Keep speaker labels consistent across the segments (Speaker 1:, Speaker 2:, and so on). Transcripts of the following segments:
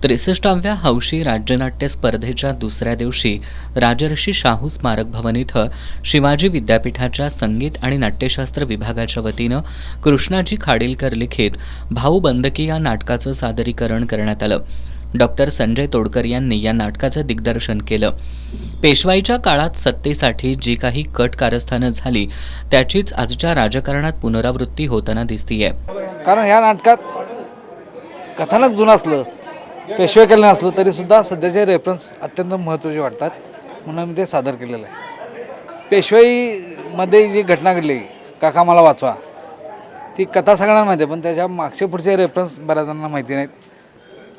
Speaker 1: 63व्या हौशी राज्यनाट्य स्पर्धेच्या दुसऱ्या दिवशी राजर्षी शाहू स्मारक भवन इथं शिवाजी विद्यापीठाच्या संगीत आणि नाट्यशास्त्र विभागाच्या वतीनं कृष्णाजी खाडीलकर लिखित भाऊ बंदकी या नाटकाचं सादरीकरण करण्यात आलं. डॉक्टर संजय तोडकर यांनी या नाटकाचं दिग्दर्शन केलं. पेशवाईच्या काळात सत्तेसाठी जी काही कट कारस्थानं झाली त्याचीच आजच्या राजकारणात पुनरावृत्ती होताना दिसतीये.
Speaker 2: कारण ह्या नाटकात कथानक जुनं असलं, पेशवे केलं नसलं तरी सुद्धा सध्याचे रेफरन्स अत्यंत महत्त्वाचे वाटतात, म्हणून मी ते सादर केलेलं आहे. पेशवाईमध्ये जी घटना घडली, काका मला वाचवा, ती कथा सगळ्यांना माहिती आहे, पण त्याच्या मागचे पुढचे रेफरन्स बऱ्याच जणांना माहिती नाहीत.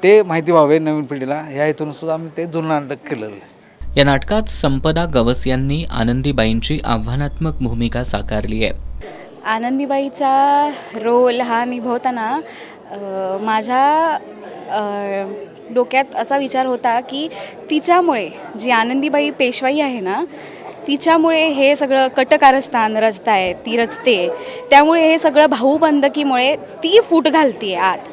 Speaker 2: ते माहिती व्हावे नवीन पिढीला, ह्या हेतून सुद्धा आम्ही ते जुनं नाटक केलेलं आहे.
Speaker 1: या नाटकात संपदा गवस यांनी आनंदीबाईंची आव्हानात्मक भूमिका साकारली आहे.
Speaker 3: आनंदीबाईचा रोल हा निभवताना माझ्या डोक्यात असा विचार होता की तिच्यामुळे जी आनंदीबाई पेशवाई आहे ना, तिच्यामुळे हे सगळं कटकारस्थान रचताय, ती रचते, त्यामुळे हे सगळं भाऊबंदकीमुळे ती फूट घालते आत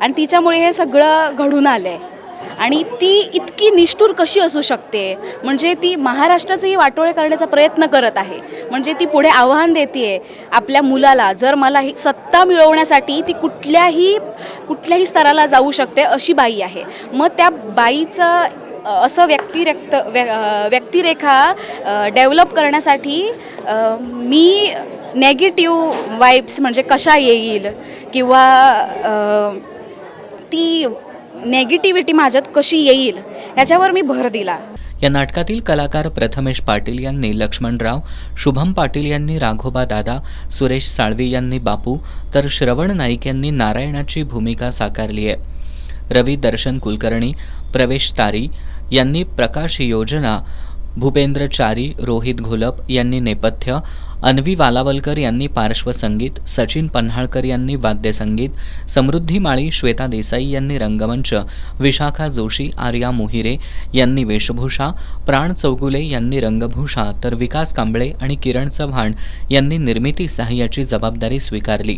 Speaker 3: आणि तिच्यामुळे हे सगळं घडून आलं आहे. आणि ती इतकी निष्ठुर कशी असू शकते, म्हणजे ती महाराष्ट्राचंही वाटोळे करण्याचा प्रयत्न करत आहे. म्हणजे ती पुढे आव्हान देते आपल्या मुलाला, जर मला ही सत्ता मिळवण्यासाठी ती कुठल्याही स्तराला जाऊ शकते अशी बाई आहे. मग त्या बाईचं असं व्यक्तिरेखा डेव्हलप करण्यासाठी मी नेगेटिव्ह वाईब्स म्हणजे कशा येईल किंवा ती नेगेटिव्हिटी माझ्यात कशी येईल ह्याच्यावर मी भर दिला.
Speaker 1: या नाटकातील कलाकार प्रथमेश पाटील यांनी लक्ष्मणराव, शुभम पाटील यांनी राघोबा दादा, सुरेश साळवी यांनी बापू, तर श्रवण नाईक यांनी नारायणाची भूमिका साकारली आहे. रवी दर्शन कुलकर्णी, प्रवेश तारी यांनी प्रकाश योजना, भूपेंद्र चारी, रोहित घोलप यांनी नेपथ्य, अन्वी वालावलकर यांनी पार्श्वसंगीत, सचिन पन्हाळकर यांनी वाद्यसंगीत, समृद्धी माळी, श्वेता देसाई यांनी रंगमंच, विशाखा जोशी, आर्या मोहिरे यांनी वेशभूषा, प्राण चौगुले यांनी रंगभूषा, तर विकास कांबळे आणि किरण चव्हाण यांनी निर्मिती सहाय्याची जबाबदारी स्वीकारली.